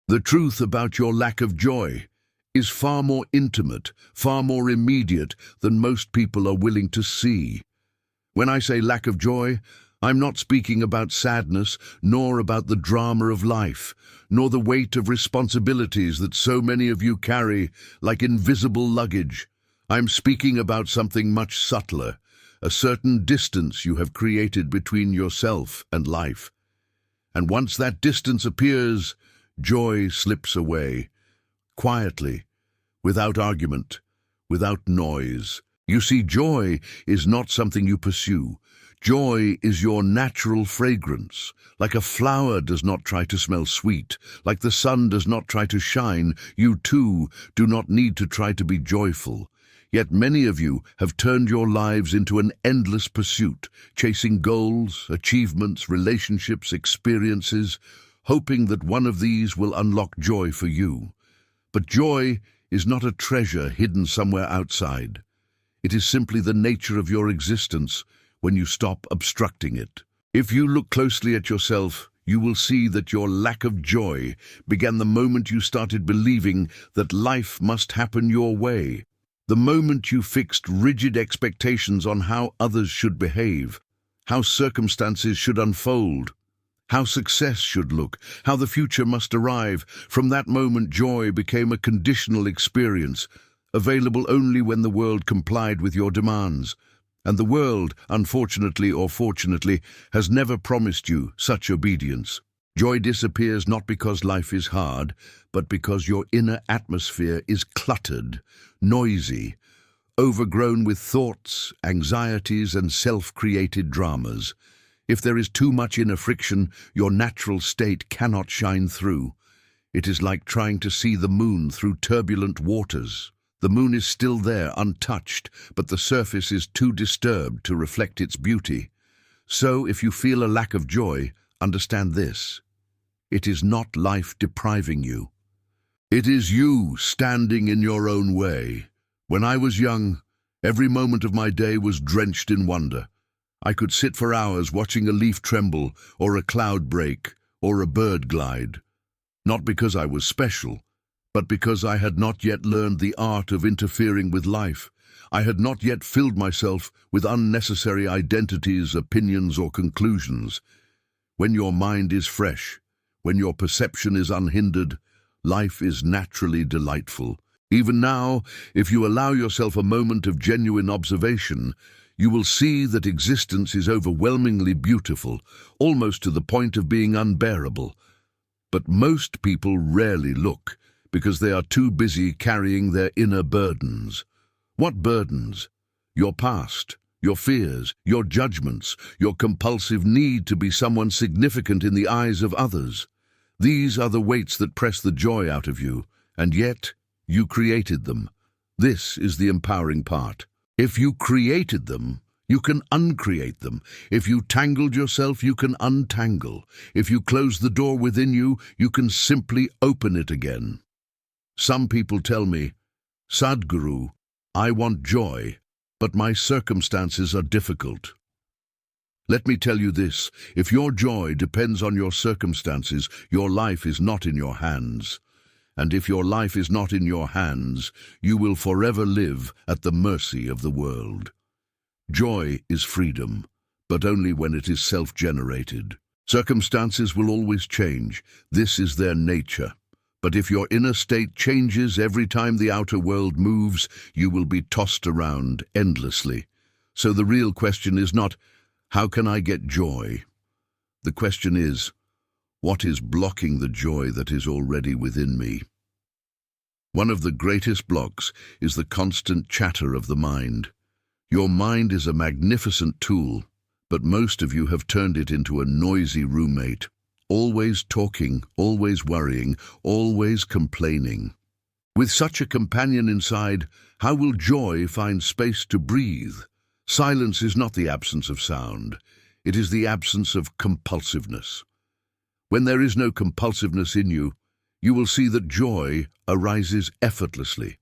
The truth about your lack of joy is far more intimate, far more immediate than most people are willing to see. When I say lack of joy, I'm not speaking about sadness, nor about the drama of life, nor the weight of responsibilities that so many of you carry like invisible luggage. I'm speaking about something much subtler, a certain distance you have created between yourself and life. And once that distance appears, joy slips away, quietly, without argument, without noise. You see, joy is not something you pursue. Joy is your natural fragrance. Like a flower does not try to smell sweet, like the sun does not try to shine, you too do not need to try to be joyful. Yet many of you have turned your lives into an endless pursuit, chasing goals, achievements, relationships, experiences, hoping that one of these will unlock joy for you. But joy is not a treasure hidden somewhere outside. It is simply the nature of your existence when you stop obstructing it. If you look closely at yourself, you will see that your lack of joy began the moment you started believing that life must happen your way. The moment you fixed rigid expectations on how others should behave, how circumstances should unfold, how success should look, how the future must arrive. From that moment, joy became a conditional experience, available only when the world complied with your demands. And the world, unfortunately or fortunately, has never promised you such obedience. Joy disappears not because life is hard, but because your inner atmosphere is cluttered, noisy, overgrown with thoughts, anxieties, and self-created dramas. If there is too much inner friction, your natural state cannot shine through. It is like trying to see the moon through turbulent waters. The moon is still there, untouched, but the surface is too disturbed to reflect its beauty. So, if you feel a lack of joy, understand this. It is not life depriving you. It is you standing in your own way. When I was young, every moment of my day was drenched in wonder. I could sit for hours watching a leaf tremble, or a cloud break, or a bird glide. Not because I was special, but because I had not yet learned the art of interfering with life. I had not yet filled myself with unnecessary identities, opinions, or conclusions. When your mind is fresh, when your perception is unhindered, life is naturally delightful. Even now, if you allow yourself a moment of genuine observation, you will see that existence is overwhelmingly beautiful, almost to the point of being unbearable. But most people rarely look, because they are too busy carrying their inner burdens. What burdens? Your past, your fears, your judgments, your compulsive need to be someone significant in the eyes of others. These are the weights that press the joy out of you, and yet you created them. This is the empowering part. If you created them, you can uncreate them. If you tangled yourself, you can untangle. If you close the door within you, you can simply open it again. Some people tell me, Sadhguru, I want joy, but my circumstances are difficult. Let me tell you this, if your joy depends on your circumstances, your life is not in your hands. And if your life is not in your hands, you will forever live at the mercy of the world. Joy is freedom, but only when it is self-generated. Circumstances will always change. This is their nature. But if your inner state changes every time the outer world moves, you will be tossed around endlessly. So the real question is not, how can I get joy? The question is, what is blocking the joy that is already within me? One of the greatest blocks is the constant chatter of the mind. Your mind is a magnificent tool, but most of you have turned it into a noisy roommate, always talking, always worrying, always complaining. With such a companion inside, how will joy find space to breathe? Silence is not the absence of sound. It is the absence of compulsiveness. When there is no compulsiveness in you, you will see that joy arises effortlessly.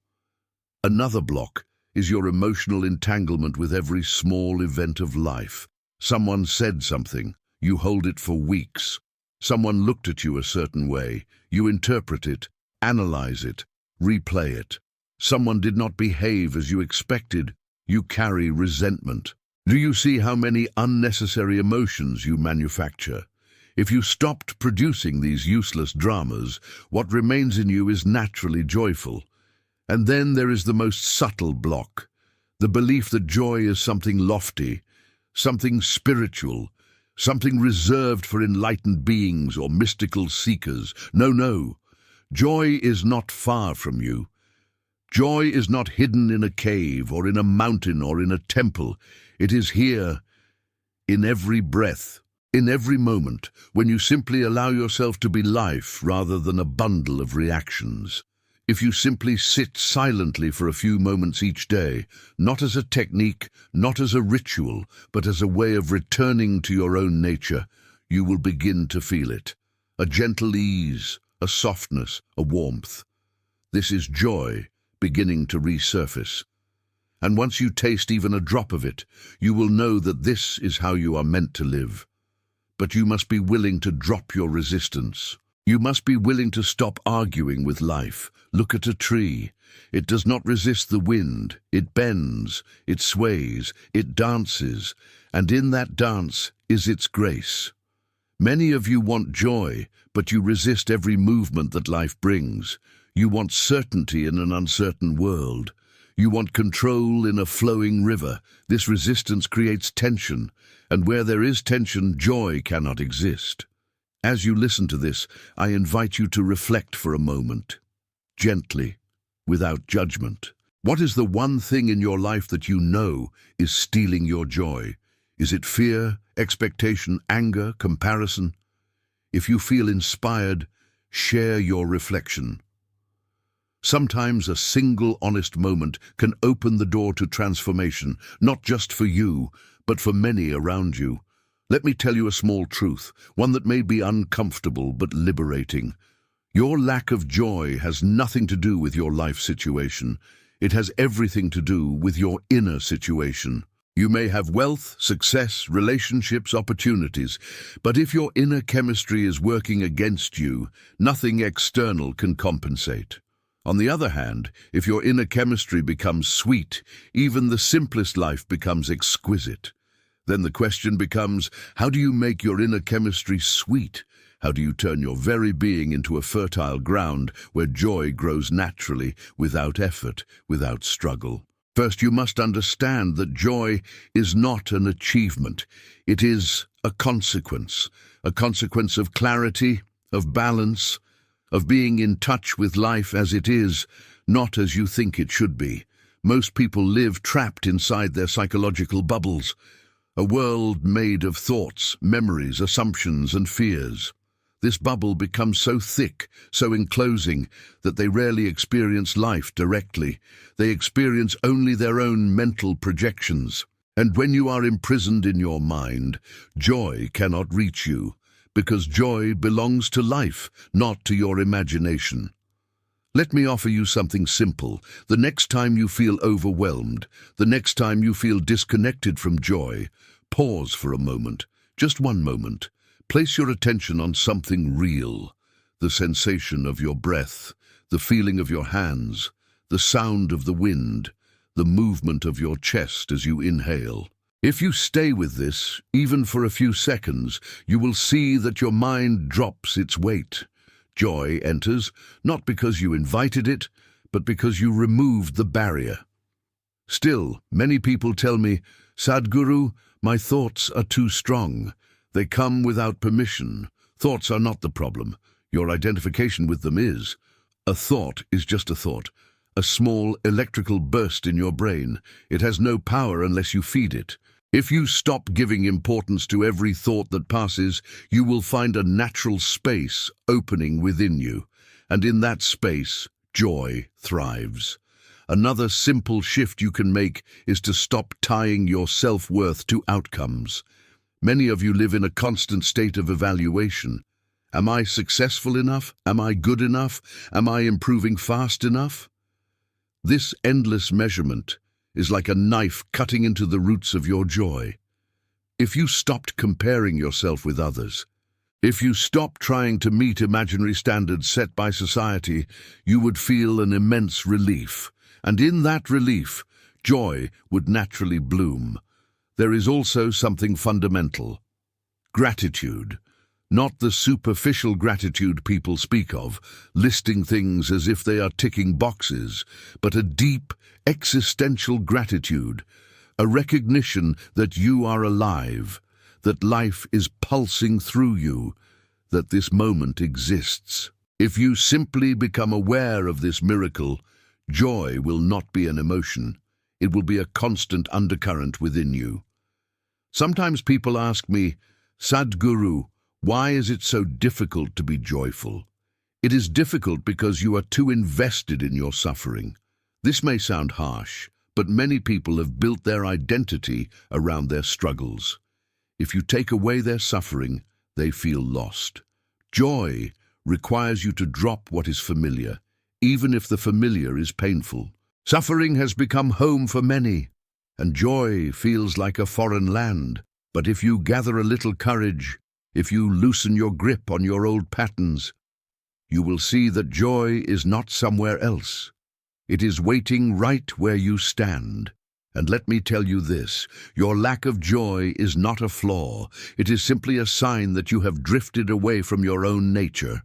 Another block is your emotional entanglement with every small event of life. Someone said something, you hold it for weeks. Someone looked at you a certain way. You interpret it, analyze it, replay it. Someone did not behave as you expected. You carry resentment. Do you see how many unnecessary emotions you manufacture? If you stopped producing these useless dramas, what remains in you is naturally joyful. And then there is the most subtle block, the belief that joy is something lofty, something spiritual, something reserved for enlightened beings or mystical seekers. No, no. Joy is not far from you. Joy is not hidden in a cave or in a mountain or in a temple. It is here, in every breath, in every moment, when you simply allow yourself to be life rather than a bundle of reactions. If you simply sit silently for a few moments each day, not as a technique, not as a ritual, but as a way of returning to your own nature, you will begin to feel it. A gentle ease, a softness, a warmth. This is joy beginning to resurface. And once you taste even a drop of it, you will know that this is how you are meant to live. But you must be willing to drop your resistance. You must be willing to stop arguing with life. Look at a tree. It does not resist the wind. It bends, it sways, it dances, and in that dance is its grace. Many of you want joy, but you resist every movement that life brings. You want certainty in an uncertain world. You want control in a flowing river. This resistance creates tension, and where there is tension, joy cannot exist. As you listen to this, I invite you to reflect for a moment, gently, without judgment. What is the one thing in your life that you know is stealing your joy? Is it fear, expectation, anger, comparison? If you feel inspired, share your reflection. Sometimes a single honest moment can open the door to transformation, not just for you, but for many around you. Let me tell you a small truth, one that may be uncomfortable but liberating. Your lack of joy has nothing to do with your life situation. It has everything to do with your inner situation. You may have wealth, success, relationships, opportunities, but if your inner chemistry is working against you, nothing external can compensate. On the other hand, if your inner chemistry becomes sweet, even the simplest life becomes exquisite. Then the question becomes, how do you make your inner chemistry sweet? How do you turn your very being into a fertile ground where joy grows naturally, without effort, without struggle? First, you must understand that joy is not an achievement. It is a consequence of clarity, of balance, of being in touch with life as it is, not as you think it should be. Most people live trapped inside their psychological bubbles, a world made of thoughts, memories, assumptions, and fears. This bubble becomes so thick, so enclosing, that they rarely experience life directly. They experience only their own mental projections. And when you are imprisoned in your mind, joy cannot reach you, because joy belongs to life, not to your imagination. Let me offer you something simple. The next time you feel overwhelmed, the next time you feel disconnected from joy, pause for a moment, just one moment. Place your attention on something real, the sensation of your breath, the feeling of your hands, the sound of the wind, the movement of your chest as you inhale. If you stay with this, even for a few seconds, you will see that your mind drops its weight. Joy enters, not because you invited it, but because you removed the barrier. Still, many people tell me, Sadhguru, my thoughts are too strong. They come without permission. Thoughts are not the problem. Your identification with them is. A thought is just a thought, a small electrical burst in your brain. It has no power unless you feed it. If you stop giving importance to every thought that passes, you will find a natural space opening within you, and in that space, joy thrives. Another simple shift you can make is to stop tying your self-worth to outcomes. Many of you live in a constant state of evaluation. Am I successful enough? Am I good enough? Am I improving fast enough? This endless measurement is like a knife cutting into the roots of your joy. If you stopped comparing yourself with others, If you stop trying to meet imaginary standards set by society, you would feel an immense relief. And in that relief, joy would naturally bloom. There is also something fundamental. Gratitude. Not the superficial gratitude people speak of, listing things as if they are ticking boxes, but a deep, existential gratitude, a recognition that you are alive, that life is pulsing through you, that this moment exists. If you simply become aware of this miracle, joy will not be an emotion. It will be a constant undercurrent within you. Sometimes people ask me, Sadhguru, why is it so difficult to be joyful? It is difficult because you are too invested in your suffering. This may sound harsh, but many people have built their identity around their struggles. If you take away their suffering, they feel lost. Joy requires you to drop what is familiar, even if the familiar is painful. Suffering has become home for many, and joy feels like a foreign land. But if you gather a little courage, if you loosen your grip on your old patterns, you will see that joy is not somewhere else. It is waiting right where you stand. And let me tell you this, your lack of joy is not a flaw. It is simply a sign that you have drifted away from your own nature.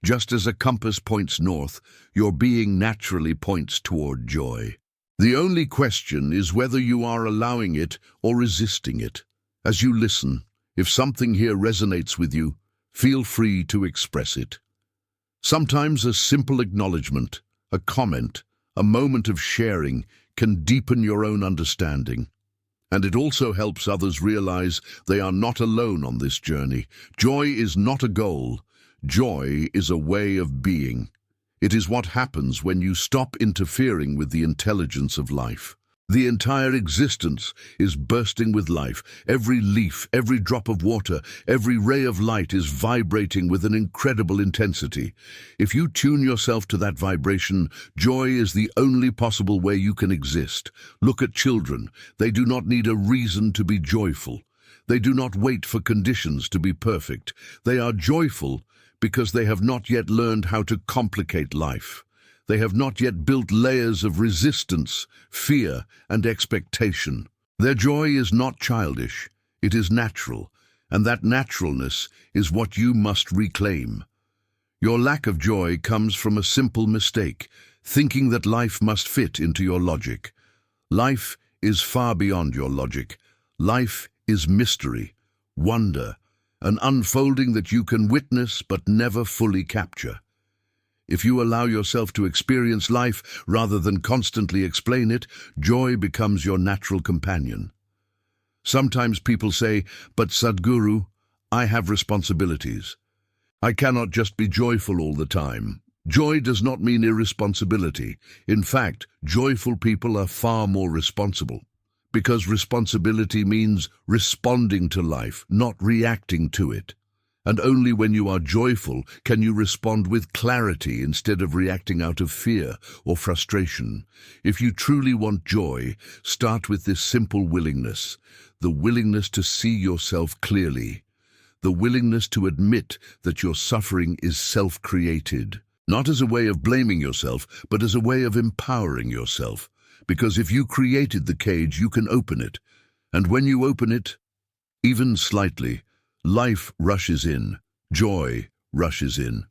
Just as a compass points north, your being naturally points toward joy. The only question is whether you are allowing it or resisting it. As you listen, if something here resonates with you, feel free to express it. Sometimes a simple acknowledgement, a comment, a moment of sharing can deepen your own understanding. And it also helps others realize they are not alone on this journey. Joy is not a goal. Joy is a way of being. It is what happens when you stop interfering with the intelligence of life. The entire existence is bursting with life. Every leaf, every drop of water, every ray of light is vibrating with an incredible intensity. If you tune yourself to that vibration, joy is the only possible way you can exist. Look at children. They do not need a reason to be joyful. They do not wait for conditions to be perfect. They are joyful because they have not yet learned how to complicate life. They have not yet built layers of resistance, fear, and expectation. Their joy is not childish, it is natural, and that naturalness is what you must reclaim. Your lack of joy comes from a simple mistake, thinking that life must fit into your logic. Life is far beyond your logic. Life is mystery, wonder, an unfolding that you can witness but never fully capture. If you allow yourself to experience life rather than constantly explain it, joy becomes your natural companion. Sometimes people say, but Sadhguru, I have responsibilities. I cannot just be joyful all the time. Joy does not mean irresponsibility. In fact, joyful people are far more responsible. Because responsibility means responding to life, not reacting to it. And only when you are joyful can you respond with clarity instead of reacting out of fear or frustration. If you truly want joy, start with this simple willingness, the willingness to see yourself clearly, the willingness to admit that your suffering is self-created, not as a way of blaming yourself, but as a way of empowering yourself. Because if you created the cage, you can open it. And when you open it, even slightly, life rushes in, joy rushes in.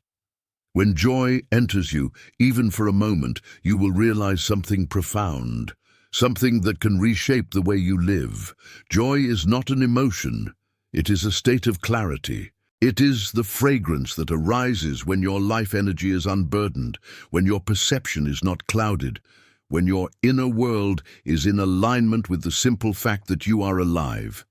When joy enters you, even for a moment, you will realize something profound, something that can reshape the way you live. Joy is not an emotion, it is a state of clarity. It is the fragrance that arises when your life energy is unburdened, when your perception is not clouded, when your inner world is in alignment with the simple fact that you are alive.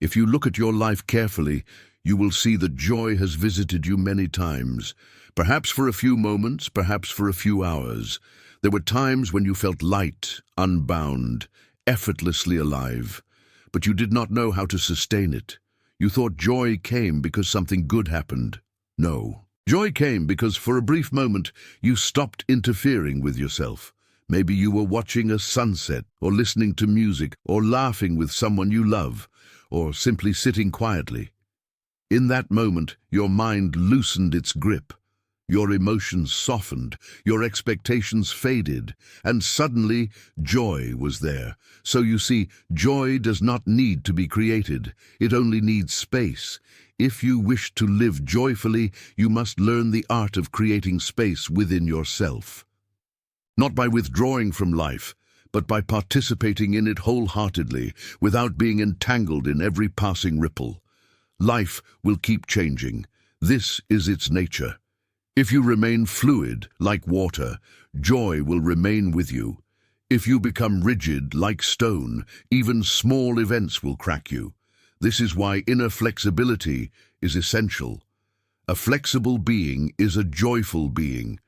If you look at your life carefully, you will see that joy has visited you many times, perhaps for a few moments, perhaps for a few hours. There were times when you felt light, unbound, effortlessly alive, but you did not know how to sustain it. You thought joy came because something good happened. No. Joy came because for a brief moment you stopped interfering with yourself. Maybe you were watching a sunset, or listening to music, or laughing with someone you love, or simply sitting quietly. In that moment, your mind loosened its grip. Your emotions softened, your expectations faded, and suddenly joy was there. So you see, joy does not need to be created. It only needs space. If you wish to live joyfully, you must learn the art of creating space within yourself. Not by withdrawing from life, but by participating in it wholeheartedly, without being entangled in every passing ripple. Life will keep changing. This is its nature. If you remain fluid, like water, joy will remain with you. If you become rigid, like stone, even small events will crack you. This is why inner flexibility is essential. A flexible being is a joyful being.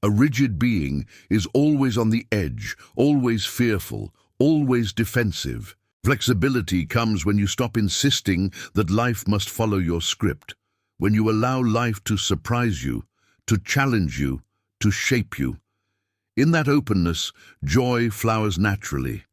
A rigid being is always on the edge, always fearful, always defensive. Flexibility comes when you stop insisting that life must follow your script, when you allow life to surprise you, to challenge you, to shape you. In that openness, joy flowers naturally.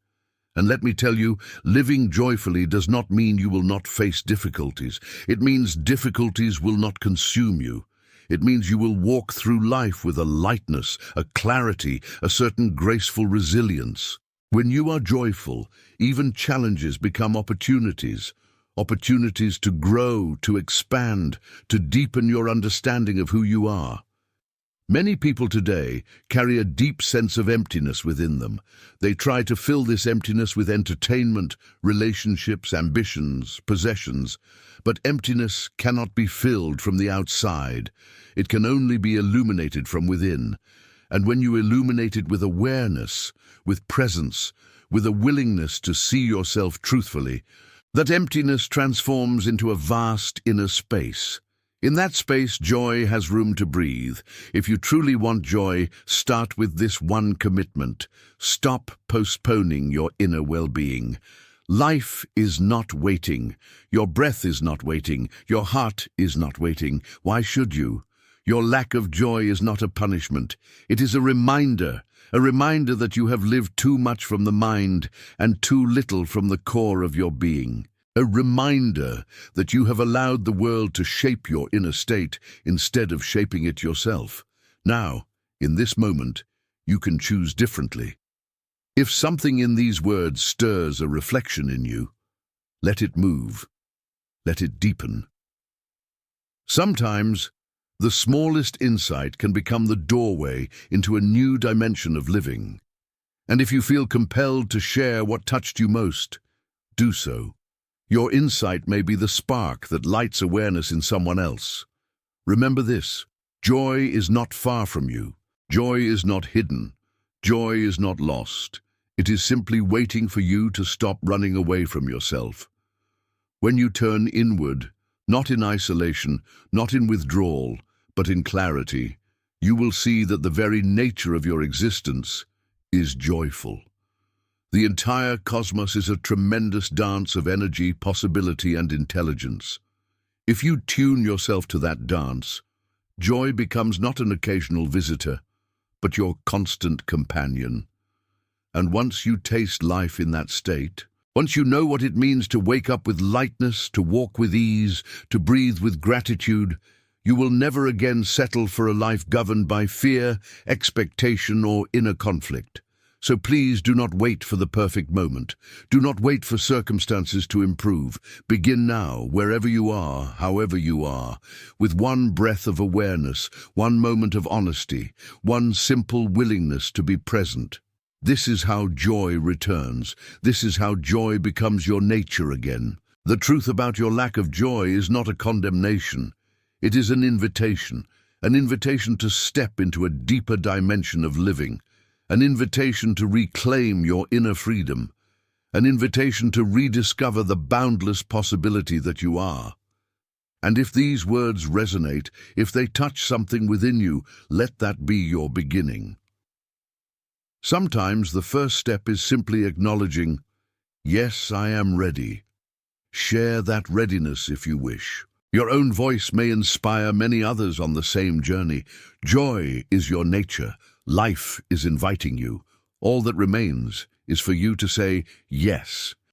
And let me tell you, living joyfully does not mean you will not face difficulties. It means difficulties will not consume you. It means you will walk through life with a lightness, a clarity, a certain graceful resilience. When you are joyful, even challenges become opportunities. Opportunities to grow, to expand, to deepen your understanding of who you are. Many people today carry a deep sense of emptiness within them. They try to fill this emptiness with entertainment, relationships, ambitions, possessions. But emptiness cannot be filled from the outside. It can only be illuminated from within. And when you illuminate it with awareness, with presence, with a willingness to see yourself truthfully, that emptiness transforms into a vast inner space. In that space, joy has room to breathe. If you truly want joy, start with this one commitment. Stop postponing your inner well-being. Life is not waiting. Your breath is not waiting. Your heart is not waiting. Why should you? Your lack of joy is not a punishment. It is a reminder that you have lived too much from the mind and too little from the core of your being. A reminder that you have allowed the world to shape your inner state instead of shaping it yourself. Now, in this moment, you can choose differently. If something in these words stirs a reflection in you, let it move. Let it deepen. Sometimes, the smallest insight can become the doorway into a new dimension of living. And if you feel compelled to share what touched you most, do so. Your insight may be the spark that lights awareness in someone else. Remember this: joy is not far from you. Joy is not hidden. Joy is not lost. It is simply waiting for you to stop running away from yourself. When you turn inward, not in isolation, not in withdrawal, but in clarity, you will see that the very nature of your existence is joyful. The entire cosmos is a tremendous dance of energy, possibility, and intelligence. If you tune yourself to that dance, joy becomes not an occasional visitor, but your constant companion. And once you taste life in that state, once you know what it means to wake up with lightness, to walk with ease, to breathe with gratitude, you will never again settle for a life governed by fear, expectation, or inner conflict. So please do not wait for the perfect moment. Do not wait for circumstances to improve. Begin now, wherever you are, however you are, with one breath of awareness, one moment of honesty, one simple willingness to be present. This is how joy returns. This is how joy becomes your nature again. The truth about your lack of joy is not a condemnation. It is an invitation to step into a deeper dimension of living. An invitation to reclaim your inner freedom, an invitation to rediscover the boundless possibility that you are. And if these words resonate, if they touch something within you, let that be your beginning. Sometimes the first step is simply acknowledging, yes, I am ready. Share that readiness if you wish. Your own voice may inspire many others on the same journey. Joy is your nature. Life is inviting you. All that remains is for you to say yes.